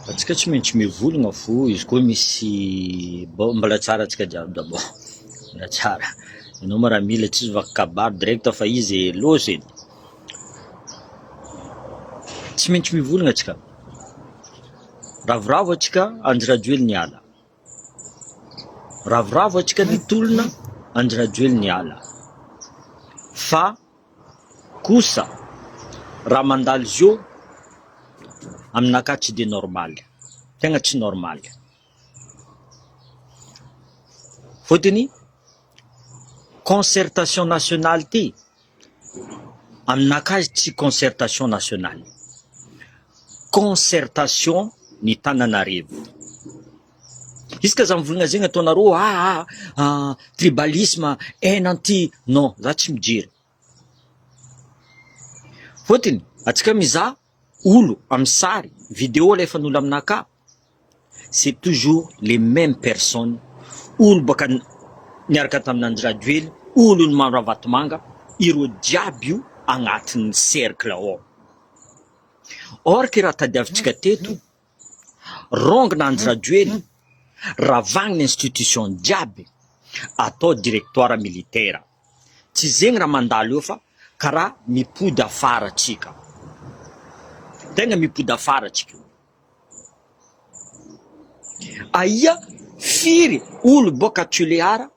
Atsika tsy maintsy mivolagna fo izy koa misy mbola tsara atsika jiaby d'abord. Mbola tsara. Ianao ma raha mila tsisy vaky kabaro direct fa izy loza edy. Tsy maintsy mivolagna atsika. Ravoravo atsika anjy niala. Ravoravo atsika nitolona anjy niala. Fa kosa raha mandalo zio aminakahy tsy de normal. Tegna tsy normal. Fôtony concertation nationale ty aminakahy tsy concertation nationale. Concertation ny Tananarivo. Izy ka za mivolagna zegny ataonareo tribalisme nanty non, za tsy mijery. Fôtony atsika mizaha olo amin'ny sary, vidéo alefan'olo aminakahy, c'est toujours les mêmes personnes. Olo baka niaraka tamin'Andry Rajoelina, olo ny Mandro Avatomanga, ireo jiaby io agnatin'ny cercle ao. Or que raha tadiavintsika teto, rongona Andry Rajoelina, ravagna institution jiaby, atao directoire militaire. Tsy zegny raha mandalo eo fa karaha mipody afara atsika. Tegna mipody afara atsika. Aia firy olo boka Toliara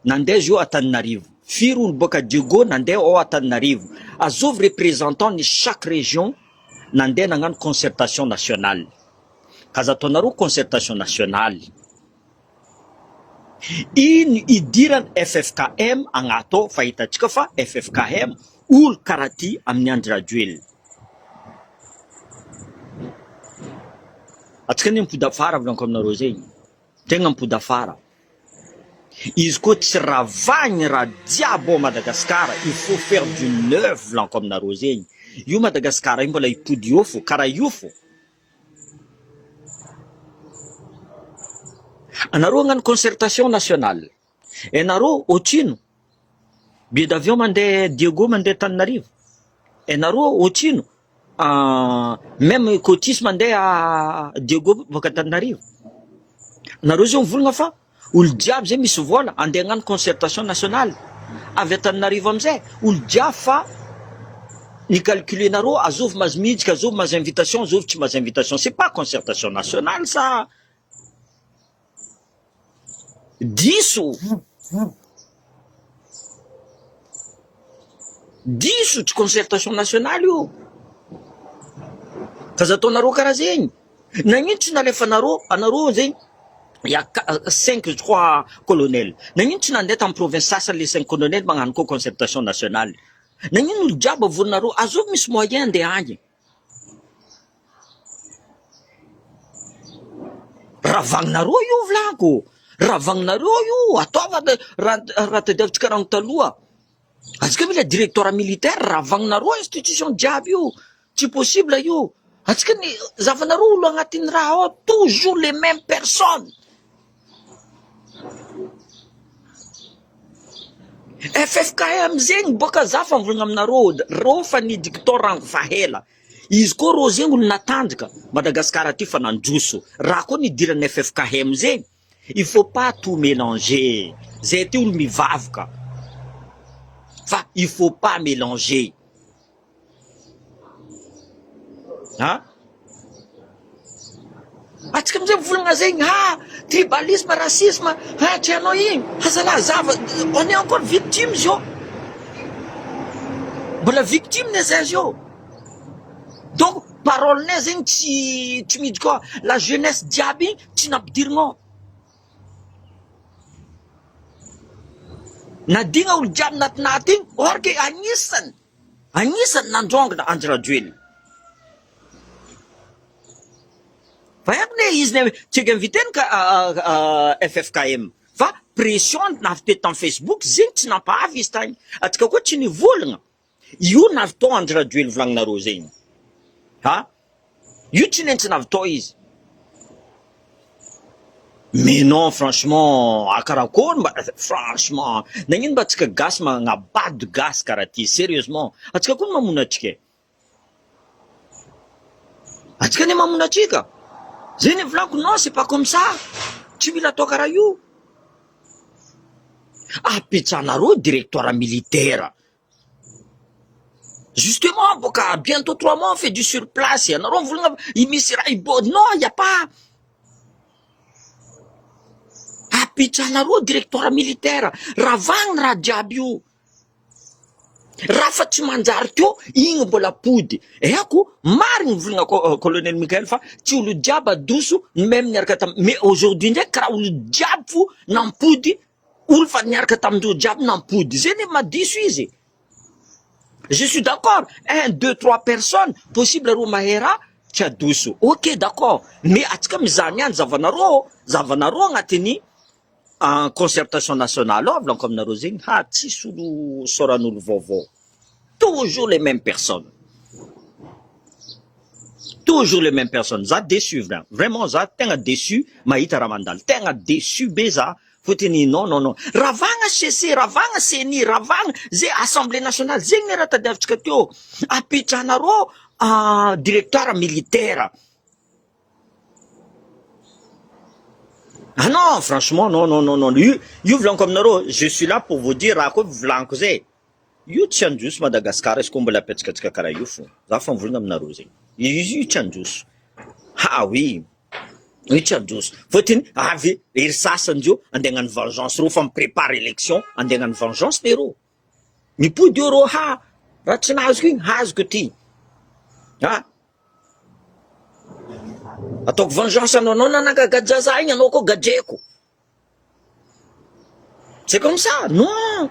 nandeha zio Antananarivo. Firy olo boka Diego nandeha ao Antananarivo. Azovy représentant ny chaque région nandeha nagnano concertation nationale. Kaza ataonareo concertation nationale. Ino idirany FFKM agnato fahitantsika fa FFKM olo karaha ty amin'ny Andry Rajoelina. Atsika ny mipody afara volaniko aminareo zegny. Tegna mipody afara. Izy koa tsy ravagny raha jiaby ao Madagasikara, il faut faire du neuf volaniko aminareo zegny. Io Madagasikara io mbola hipody io fo, karaha io fo. Anareo agnano concertation nationale. Enareo otrino billet d'avion mandeha Diego mandeha Antananarivo. Enareo otrino même cotis mandeha Diego boka Antananarivo. Nareo zao mivolagna fa olo jiaby zay misy vola andeha agnano concertation nationale. Avy Antananarivo amizay olo jiaby fa ni calculer nareo azovy mazy miditsika, azovy mazy invitation, azovy tsy mazy invitation. C'est pas concertation nationale ça. Diso tsy concertation nationale io. Kaza ataonareo karaha zegny. Nagnino tsy nalefanareo, anareo zegny il y a 5 je crois colonels. Nagnino tsy nandeha tamin'ny province sasany le 5 colonels magnano koa concertation nationale. Nagnino olo jiaby avorinareo azovy misy moyen andeha agny. Ravagninareo io volaniko. Ravagninareo io ataova raha tadiavintsika rano taloha. Atsika mila directoire militaire ravagninareo institution jiaby io. Tsy possible io. Atsika ny zavanareo olo agnatin'ny raha ao toujours les mêmes personnes. FFKM zegny boka za fa mivolagna aminareo reo fa ny dictor rango fahela. Izy koa reo zegny olo natanjaka Madagasikara ty fa nandroso. Raha koa ny dirany FFKM zegny, il faut pas tout mélanger. Zay ty olo mivavaka. Fa il faut pas mélanger. Atsika amizay mivolagna zegny tribalisme, racisme, tsy anao igny. Azalahy zava, on est encore victime zio. Mbola victime ne zay zio. Donc parole-nay zegny tsy miditsy koa la jeunesse jiaby tsy nampidirigna. Nadigna olo jiaby natinaty igny, or que agnisany nandrongona Andry Rajoelina. Fa ne izy ne tsy inviteny ka FFKM. Fa pression navy tety tamin'ny Facebook zegny tsy nampahavy izy tagny. Atsika koa tsy nivolagna. Io navitao Andry Rajoelina volagninareo zegny. Io tsy nentsy navitao izy. Mais non, franchement, akarakôry franchement, nagnino mba atsika gasy magnabady gasy karaha ty, sérieusement. Atsika koa mamona atsika. Atsika ne mamona atsika. Zeny volako, non, c'est pas comme ça. Tsy mila atao karaha io. Apetsanareo directoire militaire. Justement, boka, bientôt 3 mois, on fait du surplace. Anareo volagna, misy raha ibody. Non, y a pas. Apetsanareo directoire militaire. Ravagna raha jiaby io. Raha fa tsy manjary teo, igny mbola pody. Eko, marigny volagna colonel Mikael fa tsy olo jiaby adoso, même niaraka mais aujourd'hui ndraiky karaha olo jiaby fo nampody, olo fa niaraka tamindreo jiaby nampody. Zany madiso izy. Je suis d'accord. 1, 2, 3 personnes, possible ro mahera, tsy adoso. Ok, d'accord. Mais atsika mizaha niany zavanareo agnatiny en concertation nationale, volako aminareo zegny, tsisy olo soran'olo vaovao. Toujours les mêmes personnes. Toujours les mêmes personnes. Za déçu, vraiment, za tegna déçu, mahita raha mandalo. Tegna déçu be za. Fotini, non. Ravagna CC, ravagna CENI, ravagna, zay Assemblée nationale, zegny ne raha tadiavitsika teo. Apetranareo directeur militaire. Ah non, franchement, non. Io volagno aminareo, je suis là pour vous dire raha koa volaniko zay. Io tsy androso Madagascar, izy koa mbola apetsakatsika karaha io fo. Za fa mivolagna aminareo zegny. Io tsy androso. Oui. Io tsy androso. Fotiny, avy, ery sasandreo, andeha hagnano vengeance reo, fa miprépare élection, andeha hagnano vengeance lereo. Mipody eo reo, raha tsy nahazoko igny, hazoko ty. Ataoko vengeance anao nanagagadja za igny, anao koa gadreko. C'est comme ça, non.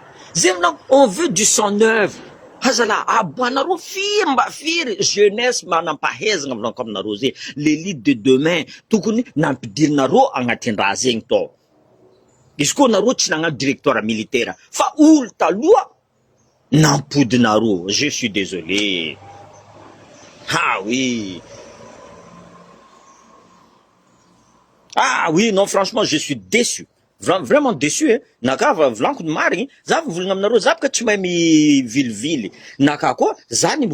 On veut du sang neuf. Hazala, aboanareo firy jeunesse manampahezagna volako aminareo zay. L'élite de demain, tokony nampidirinareo agnatin'ny raha zegny tao. Izy koa nareo tsy nagnano directoire militaire. Fa olo taloha, nampodinareo. Je suis désolé. Oui. Oui, non, franchement, je suis déçu. Vraiment déçu, hein. Naka volanko marigny, za volagna aminareo, za baka tsy mahay mivilivily. Naka koa, zany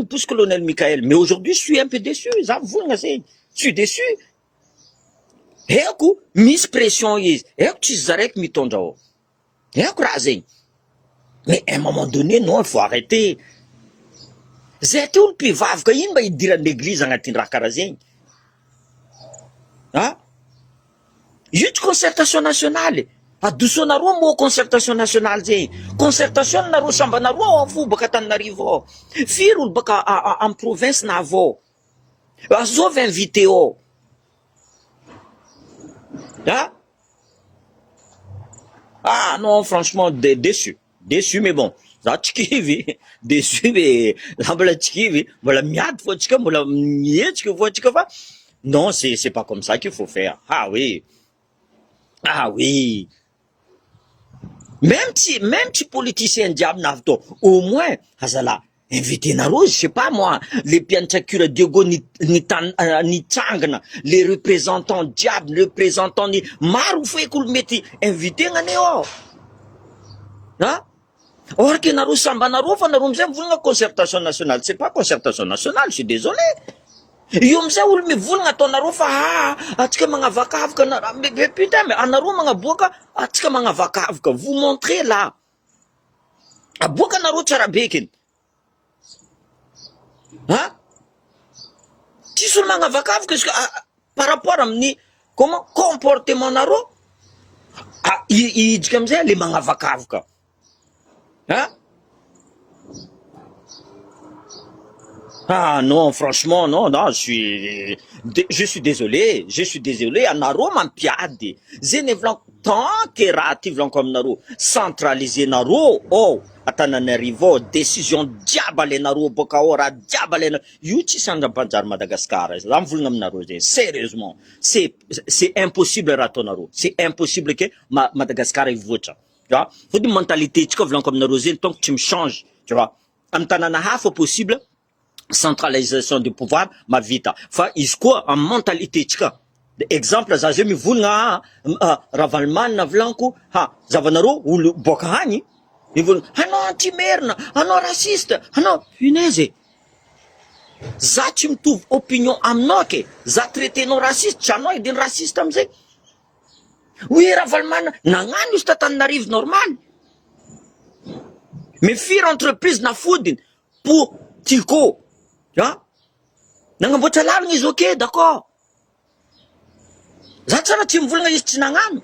pousse colonel Mikael. Mais aujourd'hui, je suis un peu déçu. Za volagna zegny. Je suis déçu. Eko, misy pression izy. Eko tsisy zaraiky mitondra ao. Eko raha zegny. Mais à un moment donné, non, il faut arrêter. Zay ty olo mpivavaka, ino mba idiran'ny l'église agnatin'ny raha karaha zegny? Io tsy concertation nationale. Adosonareo mo concertation nationale zegny. Concertation nareo sambanareo avao baka Antananarivo ao. Firy olo baka en province na avao. Azovy invité ao. Non, franchement, déçu. Déçu, mais bon. Za tsy kivy. Déçu, mais za mbola tsy kivy. Mbola miady fô tsika, mbola mihetsika fô tsika fa. Non, c'est pas comme ça qu'il faut faire. Oui. Même si politicien diable n'a pas au moins, Hazala, invité narose, je sais pas moi, les Pianchakura Diogo ni Tangana, les représentants diable, les représentants ni Maru Fekul Meti, invité Naneo. Or que Naru Samba Naru, Fanarum Zem, vous concertation nationale. C'est pas concertation nationale, je suis désolé. Io amizay olo mivolagna ataonareo fa atsika magnavakavaka putain mais anareo magnaboaka atsika magnavakavaka vous montrez là aboaka anareo tsara bekiny tsisy olo magnavakavaka izy par rapport amin'ny comment comportement nareo idzika amizay le magnavakavaka Non, franchement, non, je suis désolé, anaro mampiady, zene vlan, tant que rati vlan comme naro, centraliser naro, Antananarivo, décision diabale naro, boka ora diabale naro, yuchi sandrapanjar Madagascar, lam vulnam naro, sérieusement, c'est impossible rato naro, c'est impossible que Madagascar y vocha, tu vois, faut une mentalité, tu vois, vlan comme naro, tant que tu me changes, tu vois, Antananaha, faut possible, centralisation du pouvoir ma vita fa izy koa en mentalité tsika exemple za zay mivolagna Ravalman na vlanko zavanareo olo boka hagny mivolagna anao antimerina anao raciste anao punaise za tsy mitovy opinion aminao ke za traitenao rasiste tsy anao edy ny rasiste amizay. Oui Ravalmana nagnano izy t'Antananarivo normal, mais firy entreprise nafodiny Tico, nagnamboatra lalagna izy, ok d'accord, za tsara tsy mivolagna izy tsy nagnano,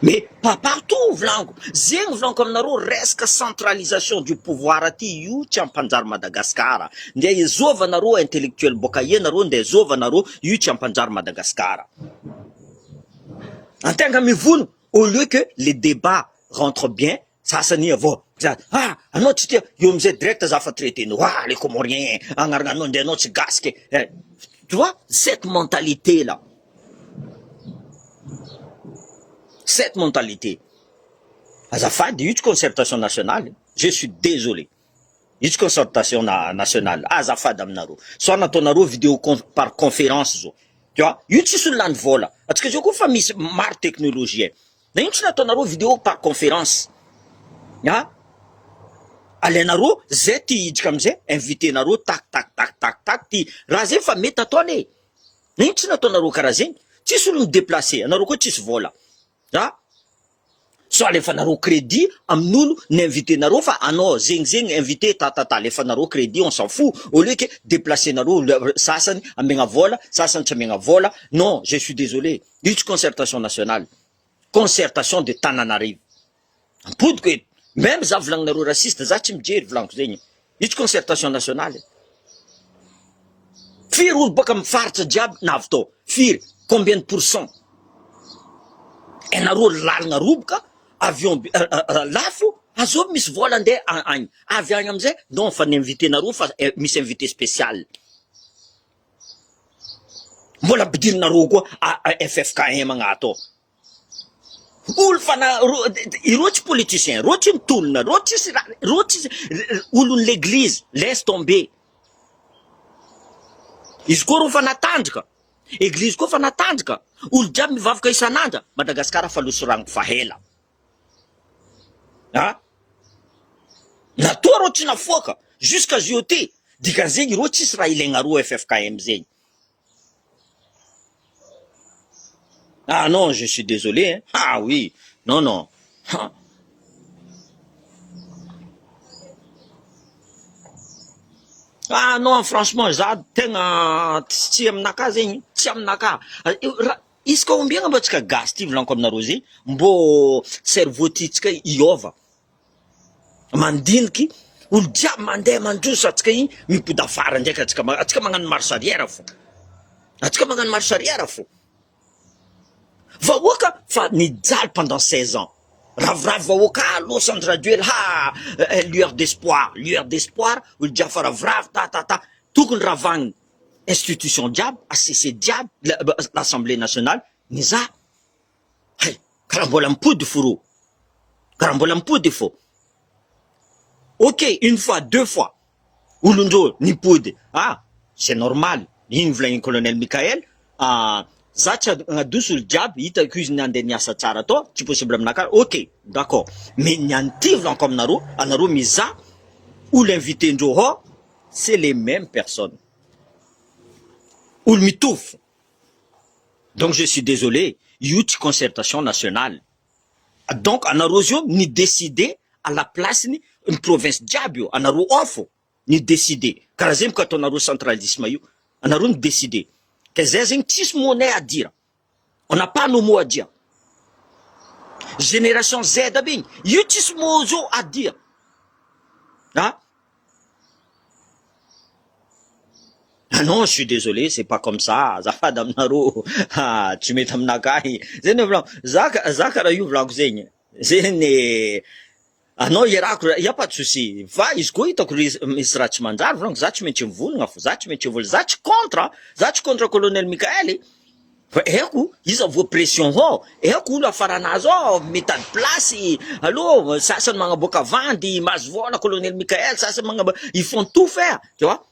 mais pas partout volango. Zegny volango aminareo resaka centralisation du pouvoir aty, io tsy ampanjary Madagasikara. Ndeha izova nareo intellectuel boka ianareo, ndeha izova nareo, io tsy ampanjary Madagasikara. Antegna mivono, au lieu que les débats rentrent bien, sasany avao anao tsy tia, io amizay direct za fa traitenao, les Comoriens agnaranagnao ndeha anao tsy gasike. Tu vois cette mentalité là, cette mentalité, azafady io tsy concertation nationale, je suis désolé, io tsy concertation nationale, azafady aminareo. So nataonareo vidéo par conférence zao, tu vois, io tsisy lany vola, atsika zao koa fa misy maro technologie, na io tsy nataonareo vidéo par conférence, alainareo zay ty hidrika amizay invité nareo tak ty raha zay fa mety ataony, na io tsy nataonareo karaha zegny, tsisy olo midéplacer, anareo koa tsisy vola. So alefanareo crédit amin'olo ny invité nareo, fa anao zegny invité alefanareo crédit, on s'en fout, au lieu que déplacer nareo sasany amegna vola, sasany tsy amegna vola. Non, je suis désolé, io tsy concertation nationale, concertation de Tananarivo. Ampodiko eto, même za volagninareo raciste, za tsy mijery volaniko zegny, io tsy concertation nationale. Firy olo boka mifaritra jiaby navy tao, firy, combien de pourcent? Enareo lalagna roboka, avion lafo, azo misy vola ndeha agny, avy agny amizay, non fa ny invité nareo fa misy invité spécial. Mbola bidirinareo koa FFKM magnato. Olo fa ireo tsy politicien, reo tsy mitolona, reo tsy olon'ny l'église, laisse tomber. Izy koa reo fa natanjaka, église koa fa natanjaka, olo jiaby mivavaka isan'andra, Madagasikara fa losoragno fa hela. Natoa reo tsy nafoaka, jusqu'à JOT, dikan'zegny reo tsisy raha ilaigna FFKM zegny. Non, je suis désolé, hein. Oui, non. Non, franchement, za tegna tsy aminaka zegny, tsy aminaka. Izy ka ombiagna mba tsika gasy ty volaniko aminareo zegny, mbo cerveau titsika iova. Mandiniky, olo jiaby mandeha mandroso atsika igny, mipody afara ndraiky atsika magnano marche arrière fo. Atsika magnano marche arrière fo. Vahoaka fa nijaly pendant 16 ans. Ravoravo vahoaka, Los Andraduel, lueur d'espoir, olo jiaby fa ravoravo, tokony ravagny institution jiaby, ACC jiaby, l'Assemblée nationale, niza. Karaha mbola mipody fo karaha mbola mipody fo. Ok, une fois, deux fois, olondreo nipody, c'est normal, iny volagny colonel Mikael, za tsy agnadoso olo jiaby, hitako izy nandeha niasa tsara atao, tsy possible aminaka, ok, d'accord, mais nianty volaniko aminareo, anareo mizaha, olo invité ndreo c'est les mêmes personnes, olo mitovy. Donc je suis désolé, io tsy concertation nationale. Donc anareo zio ni décider à la place ni province jiaby io, anareo ofo ni décider, karaha zegny ka ataonareo centralisme io, anareo ni décider. Que zay zegny tsisy monnaie à dire, on n'a pas nos mots à dire. Génération Z aby igny, io tsisy mot zao à dire. Non, je suis désolé, c'est pas comme ça. Azafady aminareo, tsy mety aminaka. Zegny volaniko, za karaha io volaniko zegny. Zegny anao iarako, y a pas de souci. Fa izy koa hitako misy raha tsy manjary volaniko, za tsy maintsy mivolagna fo, za tsy contre colonel Mikael. Fa eko, izy avao pression eko olo afaranazy metade place, allô, sasany magnaboaka vandy, mahazo vola colonel Mikael, sasany ils font tout faire, tu vois.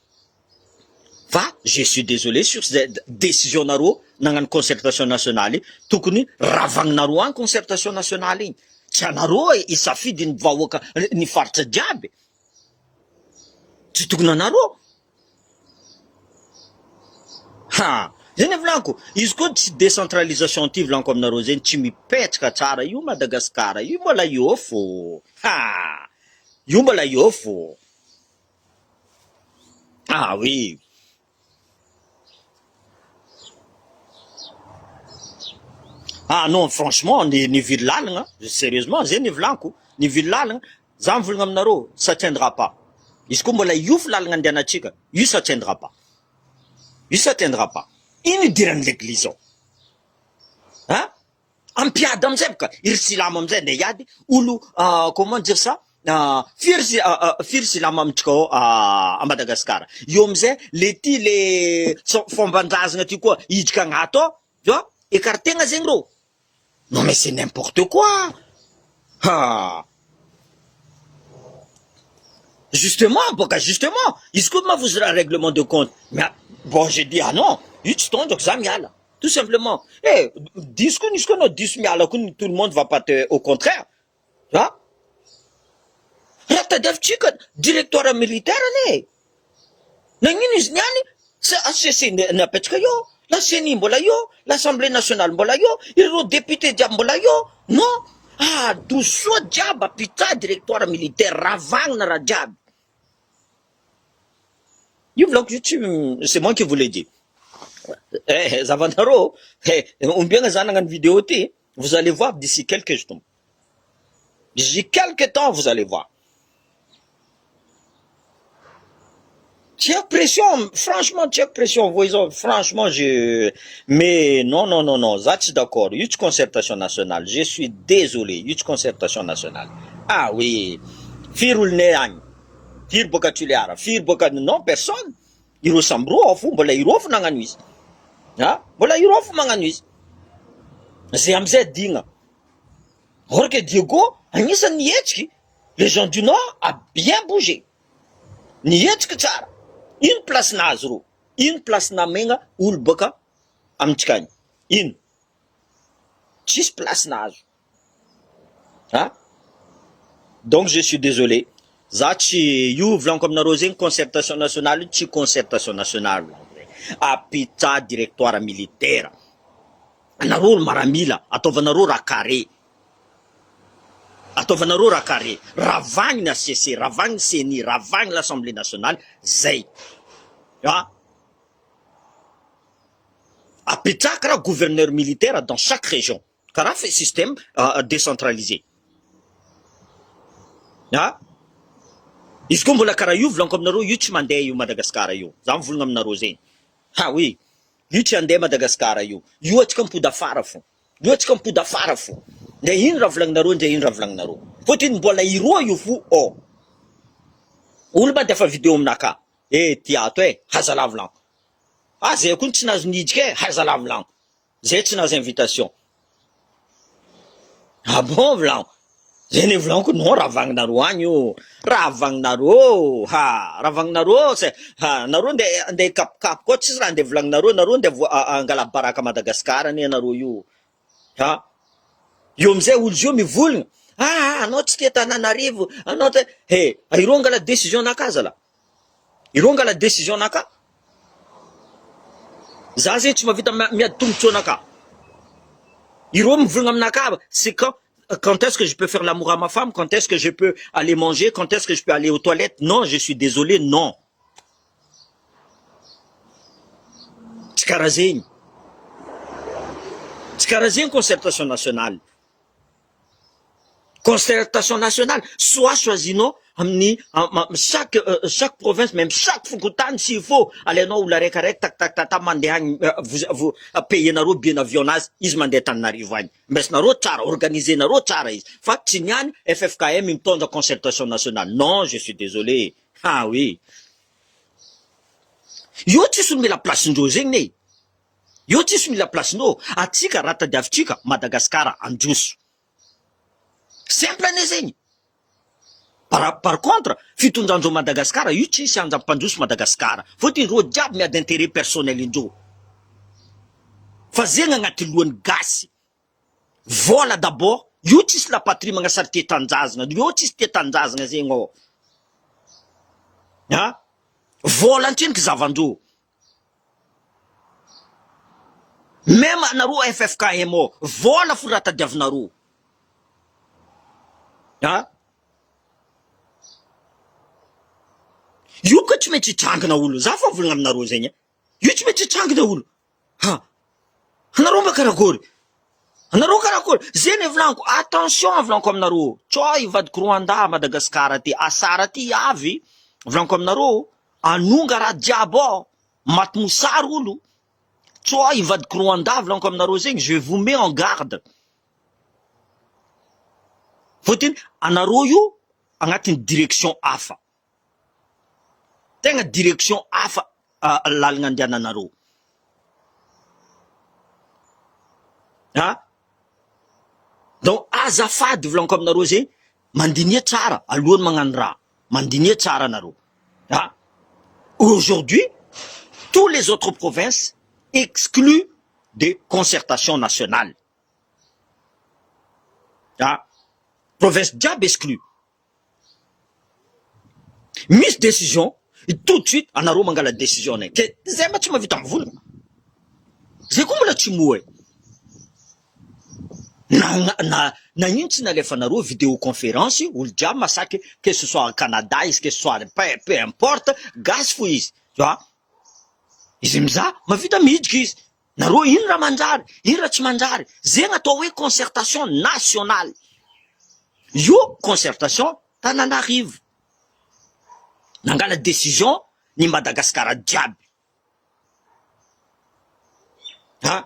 Fa je suis désolé sur cette décision nareo nagnano concertation nationale, tokony ravagninareo agny concertation nationale igny. Tsy anareo isafidy ny vahoaka ny faritra jiaby. tsy tokony anareo. Ha, zany volako, izy koa tsy décentralisation ty volako aminareo zany, tsy mipetraka tsara io Madagasikara, io mbola io fô. Ha, io mbola io fô. Ah oui. Ah non, franchement, ny vily lalagna, sérieusement, zay ny volako, ny vily lalagna, za mivolagna aminareo, ça tiendra pas. Izy koa mbola iofo lalagna andehanantsika, io ça tiendra pas. Io ça tiendra pas. Ino idiran'ny l'église ao? Hein? Ampiady amizay boka, iry silamo amizay nde iady, olo, comment dire ça? Firy silamo amitsika ao à Madagascar. Io amizay, le fomban-drazagna ty koa, idika agnato ao, tu vois? Écartegna zegny rô. Non mais c'est n'importe quoi. Ah. Justement, izy koa vous aurez un règlement de compte. Mais bon, j'ai dit, ah non, io tsy tondroko za miala. Tout simplement. Eh, diso koa no diso miala koa, tout le monde va pas te, au contraire. Tu vois? Raha tadiavintsika directoire militaire ane. Nagnino izy niany? C'est napetraka io. La CENI mbola io, l'Assemblée nationale mbola io, ireo député diabo mbola io. Non? Ah, dosoa diabo apita directoire militaire, ravagna raha diabo. Io volako io c'est moi qui vous l'ai dit. Zavanareo, ombiagna za nagnano vidéo ty, vous allez voir d'ici quelques temps. D'ici quelques temps, vous allez voir. Tiens pression, franchement, tiens pression, voyons, franchement, mais non, ça c'est d'accord, il y a une concertation nationale, je suis désolé, il y a une concertation nationale. Ah oui, firul neang, fir boka tuliara, fir boka, non, personne, il ressemble au fou, bola irof nanganuis. Ah, bola irof manganuis. C'est amzé dinga. Jorge Diego, Anissa Nietski, les gens du Nord a bien bougé. Nietski tsara. Une place nazro, une place namenga ulbaka amtskany. Une. 6 place nazo. Hein? Donc je suis désolé. Zachi you vlan comme narosing concertation nationale, chi concertation nationale. Apita directoire militaire. Anarol maramila, atovanaro rakare. Atovanaro rakare. Ravagn na CC, ravagn CENI, ravagn l'Assemblée nationale, zay. Ah. Apitaka gouverneur militaire dans chaque région. Car fait système décentralisé. Ah. Izy koa mbola karaha io volanko aminareo, io tsy mandeha io Madagasikara io. Za mivolagna aminareo zegny. Ah oui. Io tsy andeha Madagasikara io. Io atsika mipody afara fo. Io atsika mipody afara fo. Nde ino raha volagninareo, nde ino raha volagninareo. Fotony mbola iroa io fo oh. Olo ba defa vidéo aminaka. Tiato hazala volanko. Ah, zay koa tsy nazo nidika hazala volanko. Zay tsy nazo invitation. Ah bon volanko. Zay ne volanko non ravagninareo agny io. Ravagninareo. Ha, ravagninareo c'est ha nareo nde kapokapoko koa tsisy raha nde volagninareo, nareo nde angala baraka Madagasikara ne nareo io. Ha. Io amizay olo zio mivolagna. Ah, anao tsy tia Tananarivo, anao te ireo angala décision naka zala. Ireo angala décision naka. Za zay tsy mavita miady tombotsoa naka. Ireo mivolagna aminaka, c'est quand est-ce que je peux faire l'amour à ma femme, quand est-ce que je peux aller manger, quand est-ce que je peux aller aux toilettes. Non, je suis désolé, non. Tsy karaha zegny. Tsy karaha zegny concertation nationale. Concertation nationale, soit choisinao amin'ny chaque province, même chaque fokotany s'il faut, alenao olo araikaraiky tak mandeha agny, vous payenareo bien avionnage, izy mandeha Tananarivo agny. Mbesinareo tsara, organisenareo tsara izy. Fa tsy niany FFKM mitondra concertation nationale. Non, je suis désolé. Ah oui. Io tsisy mila place-ndreo zegny ne. Io tsisy mila place-ndreo. Atsika raha tadiavintsika Madagasikara androso. Simple ane zegny. Par contre, fitondrandreo Madagasikara, io tsisy anjam-pandroso Madagasikara. Fotony reo jiaby miady intérêt personnel indreo. Fa zegny agnaty lohany gasy. Vola d'abord, io tsisy la patrie magnasary tia tanjazana, io tsisy tia tanjazana zegny ao. Ha? Vola antreniky zavandro. Même anaro FFKMO, vola fo raha tadiavinaro. Ha? Io ka tsy maintsy hitrangana olo. Za fa volagna aminareo zegny. Io tsy maintsy hitrangana olo. Ha? Anareo mba karakory? Anareo karakory? Zay ne volaniko, attention volaniko aminareo. Tsoa ivadiko Rwanda, Madagasikara ty. Asara ty avy. Volaniko aminareo, anonga raha jiaby ao. Maty mosary olo. Tsoa ivadiko Rwanda, volaniko aminareo zegny, je vous mets en garde. Fotiny, anareo io, agnatin'ny direction hafa. Tegna direction hafa lalagna andehananareo. Ha? Donc azafady volaniko aminareo zegny, mandinia tsara alohany magnano raha. Mandinia tsara anareo. Ha? Aujourd'hui, tous les autres provinces excluent des concertations nationales. Ha? Province jiaby exclue. Misy décision, tout de suite anareo mangala décision nay. Ke zay ma tsy mavita mivolagna. Zay koa mbola tsy moe. Na ino tsy nalefanareo vidéoconférence, olo jiaby masaky, que ce soit au Canada, que ce soit peu importe, gasy fo izy. Tu vois? Izy miza, mavita miditra izy. Nareo ino raha manjary, ino raha tsy manjary. Zegny atao hoe concertation nationale. Io concertation Tananarivo. Nangala décision ni Madagascar jiaby. Hein?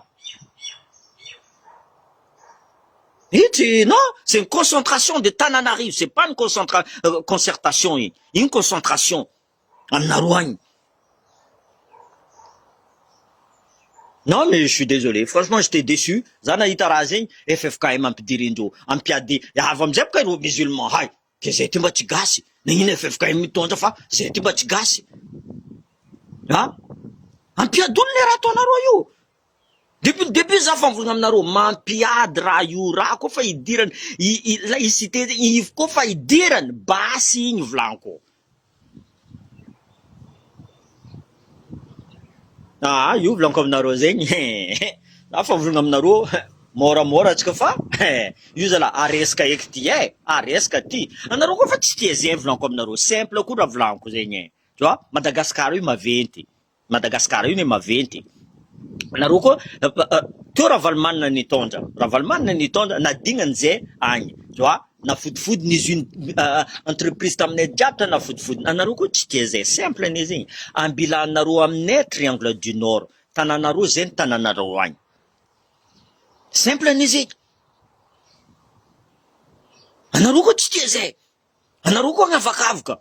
Non, c'est une concentration de Tananarive, c'est pas une concertation, une concentration en Narouagne. Non, mais je suis désolé. Franchement, j'étais déçu. Zana itarazing, FFKM ampidirindro, ampiadi. Avant m'zep kairo musulman, hay. Que zeti mbatigasi. Ningine FFKM mitonja fa, zeti mbatigasi. Ha? Ampiadul le rato naro yu. Depuis le début, ça fait un naro, mampiad rayu, ra, ko fa idiran, la isite, ko fa idiran, basi ny vlanko. Ah, io vlanko aminareo zegny. Na fa volagna aminareo, moramora atsika fa, io zala aresaka eky ty aresaka ty. Anareo koa fa tsy tia zay vlanko aminareo, simple koa raha vlanko zegny. Tu vois, Madagascar io maventy. Madagascar io ne maventy. Anareo koa teo Ravalomanina nitondra. Ravalomanina nitondra nadignany zay agny. Tu vois, na fodifody nizy entreprise taminay jiaby na fodifody. Anareo koa tsy tia zay, simple ne zegny. Ambilanareo aminay Triangle du Nord. Tananareo zay tananareo agny. Simple ne zegny. Anareo koa tsy tia zay. Anareo koa agnavakavaka.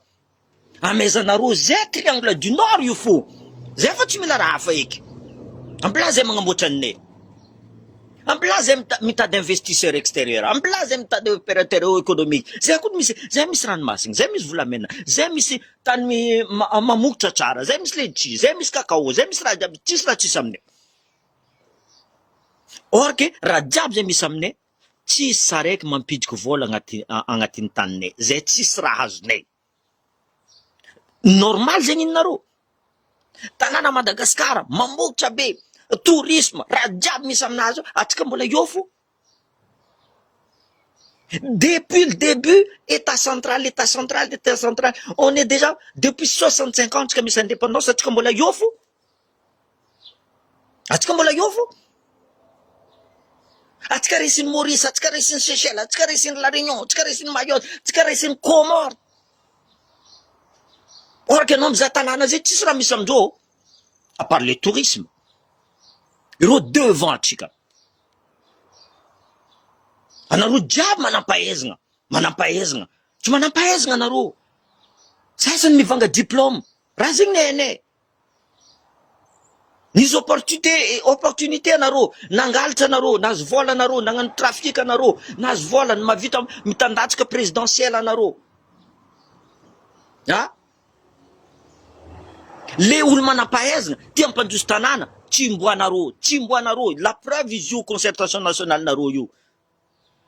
Amezanareo zay Triangle du Nord io fo. Zay fa tsy mila raha hafa eky. Ampilaza zay magnamboatra annay. Ampilaza zay mitady investisseur extérieur. Ampilaza zay mitady opérateur économique. Zay koa misy ranomasina, zay misy volamena, zay misy tany mamokotra tsara, zay misy letchi, zay misy cacao, zay misy raha jiaby, tsisy raha tsisy aminay. Or que raha jiaby zay misy aminay, tsisy saraiky mampidiky vola agnatin'ny taninay. Zay tsisy raha azonay. Normal zegny inareo. Tanàna Madagascar mamokotra be. Tourisme, raha jiaby misy aminazy, atsika mbola io fo. Depuis le début, État central, on est déjà, depuis 65 ans, atsika misy indépendance, atsika mbola io fo. Atsika mbola io fo. Atsika resin'ny Maurice, atsika resin'ny Seychelles, atsika resin'ny La Réunion, atsika resin'ny Mayotte, atsika resin'ny Comores. Or que non mizaha tanàna zay, tsisy raha misy amindreo, à part le tourisme. Ireo devant atsika. Anareo jiaby manampahaizana. Tsy manampahaizana anareo. Sasany mivanga diplôme. Raha zegny nenay. Nisy opportunité anareo, nangalitra anareo, nahazo vola anareo, nagnano trafic anareo, nahazo vola mavita mitandatsika présidentielle anareo. Ha? Le olo manampahaizana, tia ampandroso tanàna, tsimboanareo. La preuve izy io concertation nationale nareo io.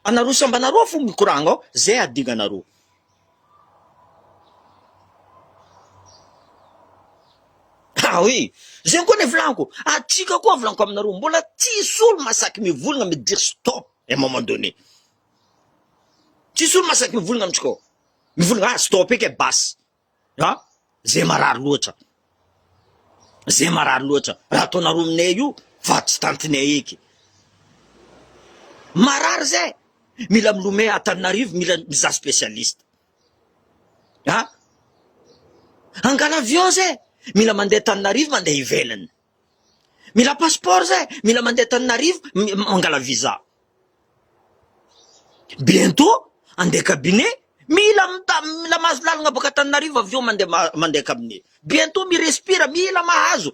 Anareo samba anareo fo mikoragna ao, zay adignanareo. Ah oui, zay koa ne volaniko. Atsika koa volaniko aminareo, mbola tsisy olo masaky mivolagna me dire stop à un moment donné. Tsisy olo masaky mivolagna amitsika ao. Mivolagna stop eky e basy. Ha? Zay marary loatra. Zay marary loatra. Raha ataonareo aminay io, fa tsy tantinay eky. Marary zay. Mila milomay Antananarivo, mila mizaha spécialiste. Ha? Angala avion zay. Mila mandeha Antananarivo, mandeha ivelany. Mila passeport zay. Mila mandeha Antananarivo, mangala visa. Bientôt, andeha cabinet, mila mahazo lalagna baka Antananarivo avy eo mandeha cabinet. Bientôt mirespira, mila mahazo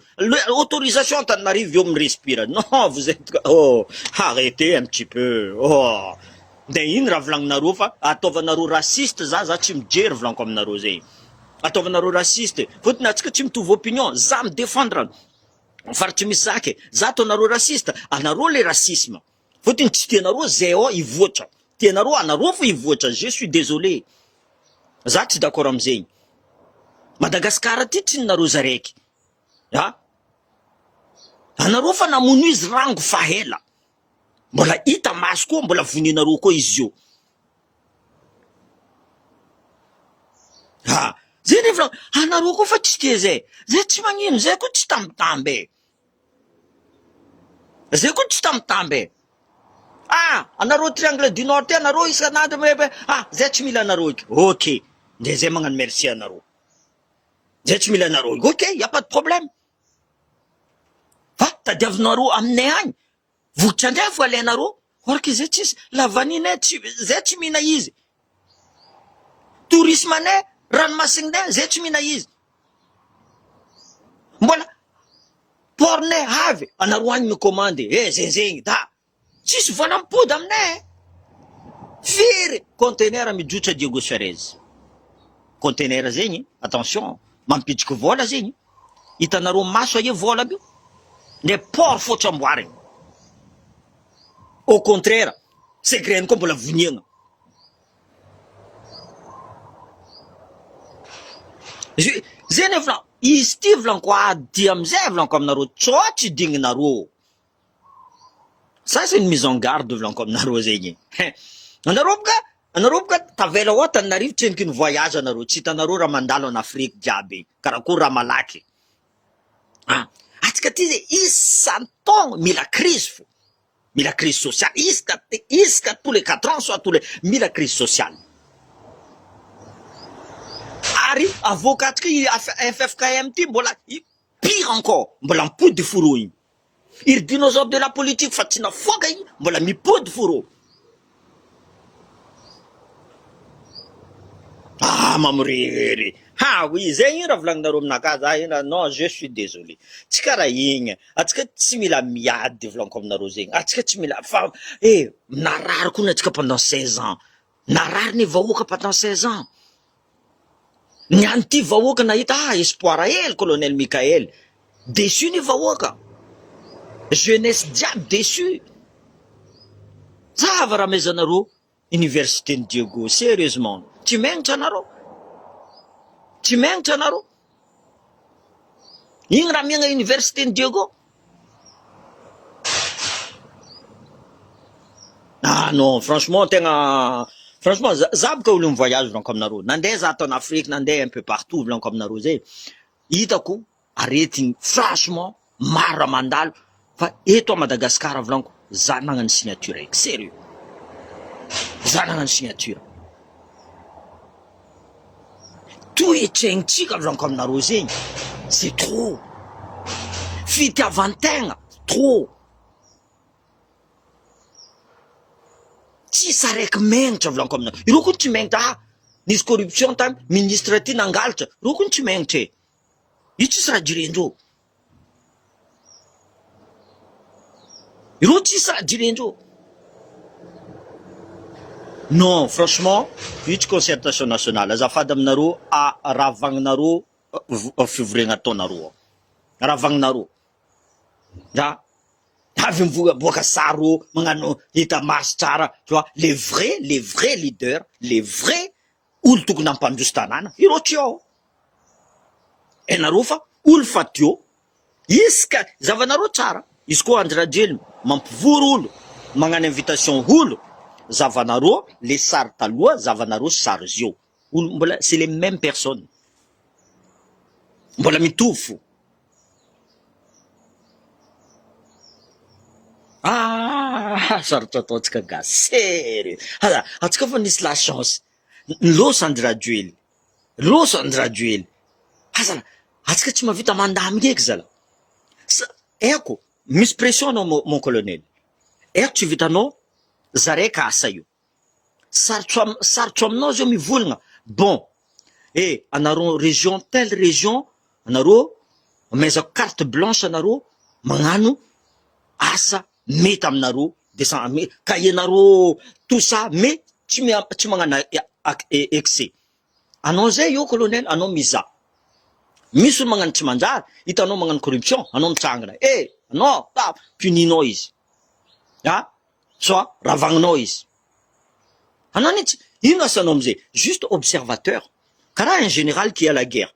autorisation Antananarivo eo mirespira. Non, vous êtes... Oh, arrêtez un petit peu. Oh. De iny raha volagninareo fa ataovanareo raciste za tsy mijery volaniko aminareo zay. Ataovanareo raciste. Fotony atsika tsy mitovy opinion, za midéfendre faritry misy zake. Za ataonareo raciste, anareo le racisme. Fotony tsy tianareo zay ao ivoatra. Tianareo anareo fo ivoatra. Je suis désolé. Za tsy d'accord amizegny. Madagasikara ty tsy ninareo zaraiky. Ha? Anareo fa namono izy rango fahela. Mbola hita maso koa, mbola voninareo koa izy io. Ha, zay nefa anareo koa fa tsy tia zay. Zay tsy magnino, zay koa tsy tambitamby. Zay koa tsy tambitamby. Ah, anareo triangle du nord, anareo isan'andro me ah, zay tsy mila anareo eky. Ok, zay magnano merci anareo. Zay tsy mila anareo eky. Ok, y a pas de problème. Fa tadiavinareo aminay agny. Vokitra andray fo alainareo. Orky zay tsisy lavanina zay tsy mihina izy. Tourisme anay, ranomasingnay, zay tsy mihina izy. Mbola pornay avy, anareo agny mikomande. Zay da. Tsisy vola mipody aminay. Firy conteneur mijotra Diego Suarez. Conteneur zegny, attention, mampitriky vola zegny. Hitanareo maso aie vola bio. Ne port fotra amboarigny. Au contraire, secret koa mbola voniagna. Zay nefa izy ty volaniko ady amizay volaniko aminareo tsotra digninareo. Ça c'est une mise en garde volaniko aminareo zegny. Anareo boka tavela ao Antananarivo tseniky ny voyage anareo. Tsy hitanareo raha mandalo en Afrique jiaby. Karakôry raha malaky. Ah, atsika ty zay isan-taogno mila crise fo. Mila crise sociale. Isaka tous les 4 ans, soit tous les... Mila crise sociale. Ary avocat FFKM ty mbola pire encore. Mbola mipody foro igny. Iry dinosaure de la politique fa tsy nafoaka igny mbola mipody foro. Ah, mamoriry. Ah oui, zay iny raha volagninareo aminaka za ina non, je suis désolé. Tsy karaha igny. Atsika tsy mila miady volaniko aminareo zegny. Atsika tsy mila fa narary koa atsika pendant 16 ans. Narary ny vahoaka pendant 16 ans. Ny anty vahoaka nahita espoir hely colonel Mikael. Déçu ny vahoaka. Jeunesse diable déçu. Zava raha maizanareo université ny Diego, sérieusement. Tsy menitra anareo. Tsy menitra anareo. Igny raha miagna université ny Diego. Ah non, franchement tegna franchement za boka olo voyage volaniko aminareo. Nandeha za ato en Afrique, nandeha un peu partout volaniko aminareo zay. Hitako aretigny franchement maro mandalo fa eto à Madagascar volaniko za nagnano signature eky, sérieux. Za nagnano signature. Toetraignitsika volaniko aminareo zegny. C'est trop. Fitiavan-tegna, trop. Tsy saraiky menitra volaniko aminareo. Ireo koa tsy menitra nisy corruption tamy ministre ty nangalatra. Ireo koa tsy menitra e. Io tsisy raha jirendreo. Ireo tsisy raha jirendreo. Non, franchement, io tsy concertation nationale. Azafady aminareo, ravagninareo fivoriagna ataonareo. Ravagninareo. Da avy mivoaka saro magnano hita maso tsara, tu vois, les vrais leaders, les vrais olo tokony hampandroso tanàna, ireo tsy ao. Enareo fa olo fa teo iska zavanareo tsara izy koa andrajely mampivory olo magnano invitation olo zavanareo le sary taloha zavanareo sary zio olo mbola c'est les mêmes personnes mbola mitovy fo. Sarotra ataontsika ga sérieux atsika fa nisy la chance loso andrajoely loso andrajoely azala atsika tsy mavita mandamy ngeky zala eko misy pression anao mon colonel eko tsy vitanao zareka asa io sarotro aminao zio mivolagna bon anareo région telle région anareo mezako carte blanche anareo magnano asa mety aminareo ka ianareo tout ça mais tsy magnano excès anao zay io colonel anao miza misy olo magnano tsy manjary hitanao magnano corruption anao mitsangana anao puninao izy soit ravagninao izy anao nitsy ino asanao amizay juste observateur karaha un général qui a la guerre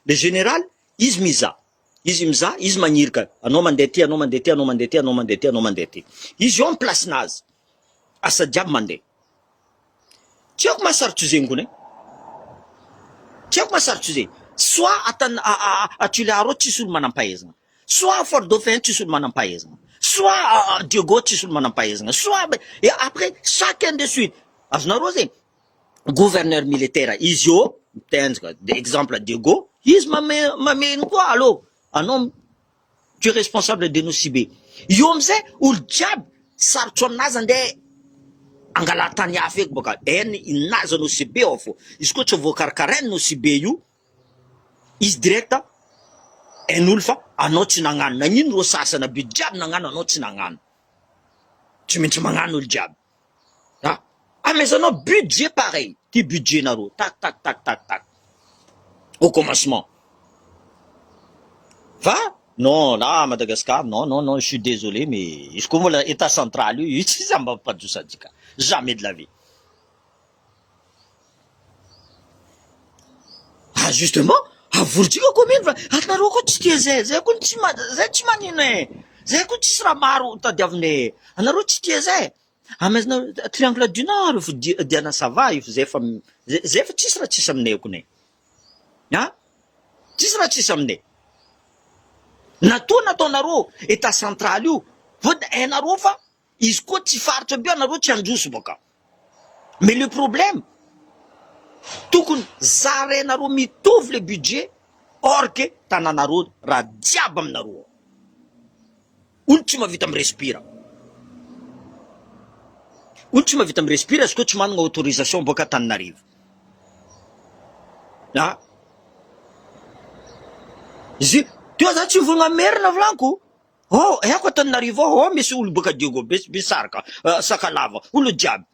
le général izy miza izy magnirika anao mandeha ty anao mandeha ty anao mandeha ty anao mandeha ty anao mandeha ty izy eo amy place nazy asa jiaby mandeha tsy haiko mahasarotry zegny kone tsy haiko mahasarotry zegny soit atule arô tsisy olo manam-pahaizana soit fort dauphin tsisy olo manam-pahaizana soit Diego tsisy olo manam-pahaizana soit et après chacun de suite azonareo zegny gouverneur militaire izy eo mitenjaka exemple Diego izy mameno koa allo anao tu es responsable de nos cibe io amizay olo jiaby sarotro aminazy andeha angala tany hafa eky boka inazy anao cibe ao fo izy koa tsy voakarakarainy no cibe io izy directa en'olo fa anao tsy nagnano nagnino ro sasana be jiaby nagnano anao tsy nagnano tsy maintsy magnano olo jiaby mais anao budget pareil ty budget nareo tac au commencement va non là Madagascar non je suis désolé mais izy koa mbola état central io tsy za mba padosadika jamais de la vie justement avorotsika commune fa atinareo koa tsy tia zay koa tsy manino zay koa tsisy raha maro tadiavinay anareo tsy tia zay amezana triangle du nord fo diana sava io zay fa tsisy raha tsisy aminay konay tsisy raha tsisy aminay nataonareo état central io vody hainareo fa izy koa tsy faritra be anareo tsy androso boka mais le problème tokony zarenareo mitovy le budget or que tananareo raha jiaby aminareo olo tsy mavita mirespira olo tsy mavita mirespira izy koa tsy manana autorisation boka Tananarivo izy teo za tsy volagna merina volaniko eko Tananarivo misy olo boka Diego besaraka sakalava olo jiaby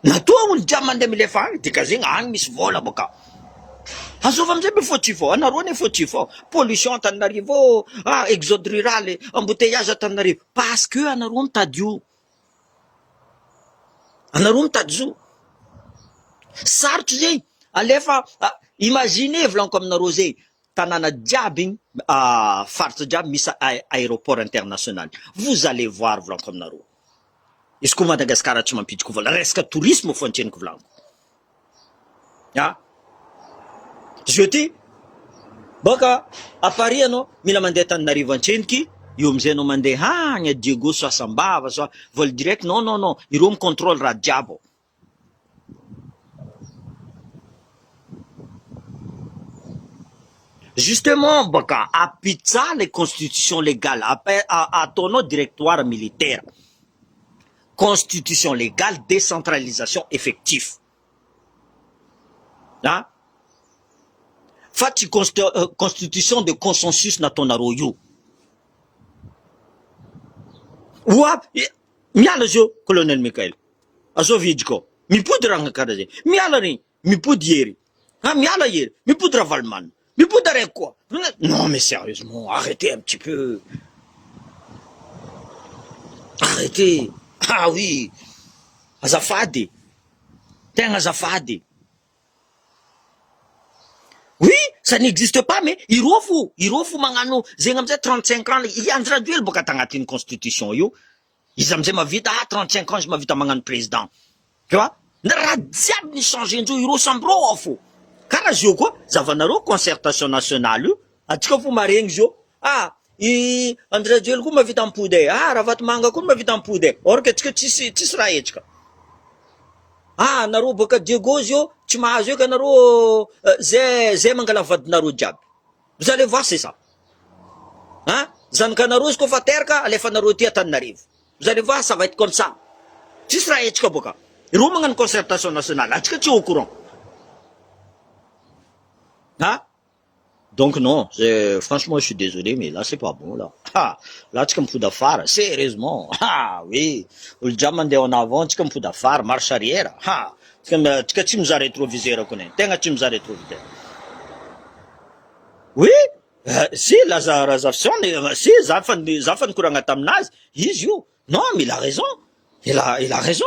natoa olo jiaby mandeha milefa agny dika zegny agny misy vola boka azova amizay be fôtry fô anareo ne fôtry fô pollution Tananarivo exode rural embouteillage Tananarivo parce que anareo mitady io anareo mitady zo sarotry zegny alefa imagine volaniko aminareo zay tanana jiaby igny faritra jiaby misy aéroport international vous allez voir volaniko aminareo izy koa Madagascar tsy mampidiko vola resaka tourisme fo antreniko volaniko jeudi boka à Paris anao mila mandeha Tananarivo antreniky io amizay anao mandeha agny Diego so Asambava so vol direct non ireo micontrôle raha jiaby justement boka apitsa les constitutions légales ataonao directoire militaire constitution légale décentralisation effectif fa tsy constitution de consensus nataonareo io miala zio colonel Michael azovy idiko mipody raha karaha zay miala regny mipody hery miala hery mipody ravalimana mipody araiky koa non mais sérieusement arrêtez un petit peu arrêtez oui azafady tegna azafady oui ça n'existe pas, mais irofo magnano zegny amizay 35 ans ianjy elo boka tagnatin'ny constitution io izy amizay mavita 35 ans izy mavita magnano président tu vois na raha jiaby ny changer ndreo iro samby rô fo karaha zio koa zavanareo concertation nationale io atsika fo maregny zio i André Duel koa mavita ampody Ravatomanga koa mavita ampody or que atsika tsisy raha etsika nareo boka Diego zio tsy mahazo eka nareo zay mangala vadinareo jiaby vous allez voir c'est ça zanakanareo izy koa fa teraka alefanareo ty Antananarivo vous allez voir ça va être comme ça tsisy raha etsika boka ireo magnano concertation nationale atsika tsy au courant donc non, franchement je suis désolé mais là c'est pas bon là. Là tu me fous d'affaires, sérieusement. Oui, le diamant en avant, tu me fous d'affaires, marche arrière. Tu me as rétrovisé reconnaître. Tu me as rétrovisé. Oui, si la razaftion, si zafan kuranga tamnaz, izio. Non, mais il a raison. Il a raison.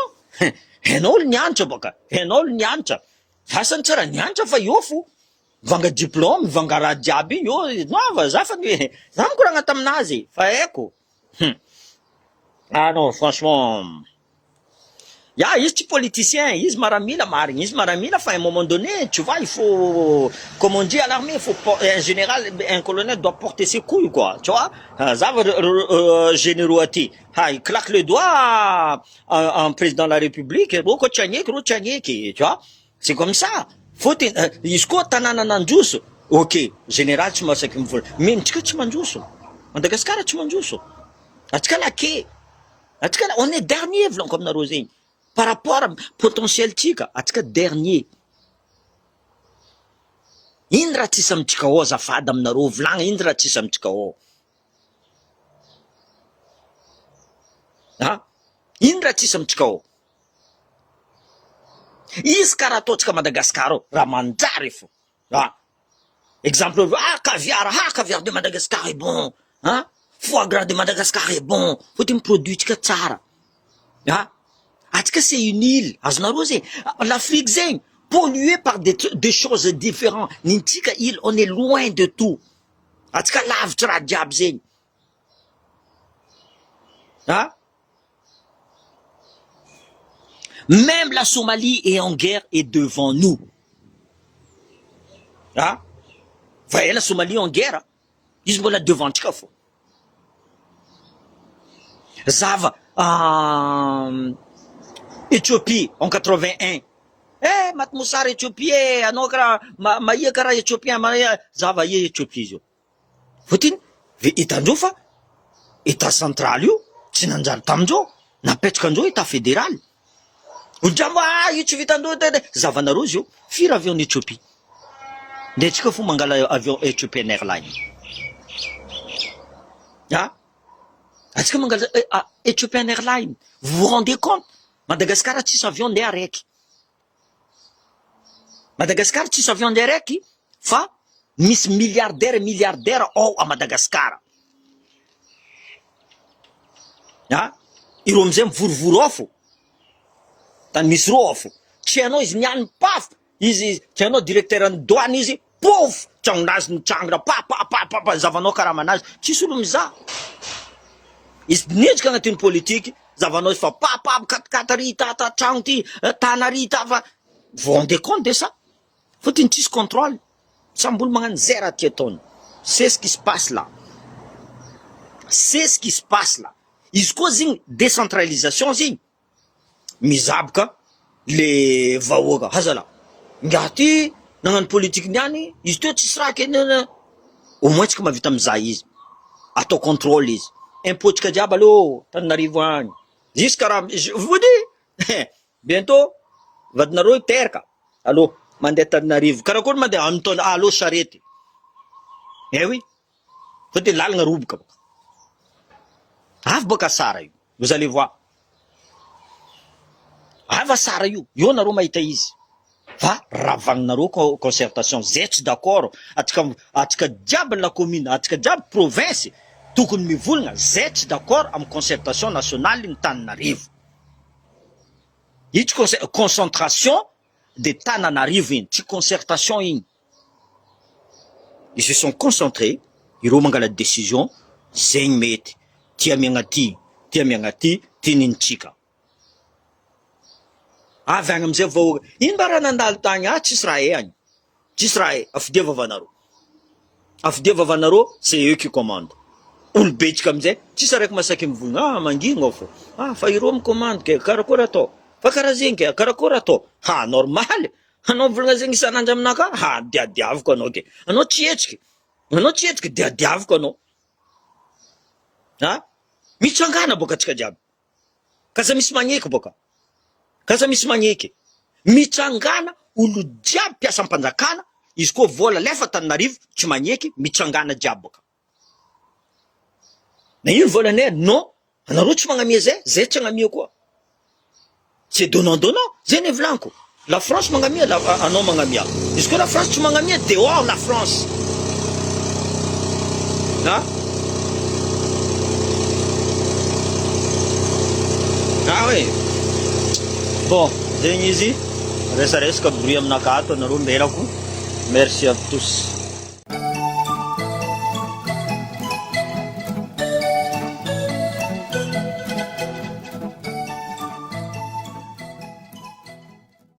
Henol nyancha boka. Henol nyancha. Hasan tsara nyancha fa yofu. Vanga diplôme, vanga raha jiaby io, nova, zafany za mikoragna taminazy, fa haiko. Non, franchement, izy tsy politicien, izy maramila marigny, izy maramila, fa à un moment donné, tu vois, il faut, comme on dit à l'armée, il faut, un général, un colonel doit porter ses couilles, quoi, tu vois. Généraux aty. Il claque le doigt à un président de la République, roko tchanyeki, tu vois. C'est comme ça. Faut izy koa tanàna nandroso ok général tsy masaky mivola mais antsika tsy mandroso Madagasikara tsy mandroso atsika lake atsika on est dernier volanko aminareo zegny par rapport potentiel tsika atsika dernier ino raha tsisy amitsika ao azafady aminareo volagna ino raha tsisy amitsika ao ino raha tsisy amitsika ao izy karaha ataotsika Madagasikara raha manjary fo exemple caviar de Madagascar est bon foie gras de Madagascar est bon faut produit tsika tsara atsika c'est une île azonareo zegny l'Afrique zegny polluée par des choses différentes nintsika île on est loin de tout atsika lavitra raha jiaby zegny même la Somalie est en guerre et devant nous. Voyez la Somalie en guerre. Ils sont là devant nous. Zava, Éthiopie en 81. Matmoussar Éthiopie, anokra, maïekara Éthiopien, Zava yé Éthiopie. Faut-il, Itandoufa, État central, Tinanjar Tamjo, Napetkanjo, État fédéral. Ojambo io tsy vitandreo zavanareo zio firy avion Éthiopie nde atsika fo mangala avion Ethiopian Airlines atsika mangala Ethiopian Airlines vous vous rendez compte Madagascar tsisy avion nde araiky Madagascar tsisy avion nde araiky fa misy milliardaire ao a Madagascar iro amizay mivorovoro ao fo tany misy ro ao fo tsy hainao izy niany paf izy tsy hainao directeur ny douane izy pof tragnonazy nitrangina pa zavanao karaha manazy tsisy olo mizaha izy nidrika agnatin'ny politique zavanao izy fa katikata ry tata tragno ty tana ry ta fa vous rendez compte de ça fôtiny tsisy contrôle samby olo magnano zay raha ty ataony c'est ce qui se passe là izy koa zegny décentralisation zegny mizaboka le vahoaka hazala ngaty nagnano politique niany izy teo tsisy raha keny au moins tsika mavita mizaha izy atao contrôle izy impôt tsika jiaby alô Tananarivo agny jusqu'à raha je vous dis bientôt vadinareo teraka alô mandeha Tananarivo karakory mandeha amitaona alô charette oui faut te lalagna roboka boka avy boka sara io vous allez voir ava sara io nareo mahita izy fa ravagninareo concertation zay tsy d'accord atsika jiaby la commune atsika jiaby province tokony mivolagna zay tsy d'accord amin'ny concertation nationale ny Tananarivo io tsy concentration de Tananarivo iny tsy concertation iny ils se sont concentrés, ireo mangala décision, zegny mety, tia miagna ty, ty ninitsika. Avy agny amizay vao, ino mba raha nandalo tagny, tsisy raha agny. Tsisy raha afidia vavanareo. Afidia vavanareo, c'est eux qui commandent. Olo betsika amizay, tsisy araiky masaky mivogna, mangigna ao fo. Fa ireo micommande ke, karakory atao. Fa karaha zegny ke, karakory atao. Normal. Anao volagna zegny isan'andro aminaka, diadiaviko anao ke. Anao tsy hetsiky, diadiaviko anao. Mitsangana boka atsika jiaby. Kaza misy magneky boka. Mitsangana, olo jiaby piasa ampanjakana, izy koa vola lefa Antananarivo, tsy magneky, mitsangana jiaby boka. Na ino volanay? Non, anareo tsy magnamia zay tsy agnamia koa. C'est donnant, zay ne volaniko. La France magnamia, anao magnamia. Izy koa la France tsy magnamia, dehors la France. Oui. Bon, zegny izy, resaresaka bruit aminakato, anareo mbelako. Merci à tous.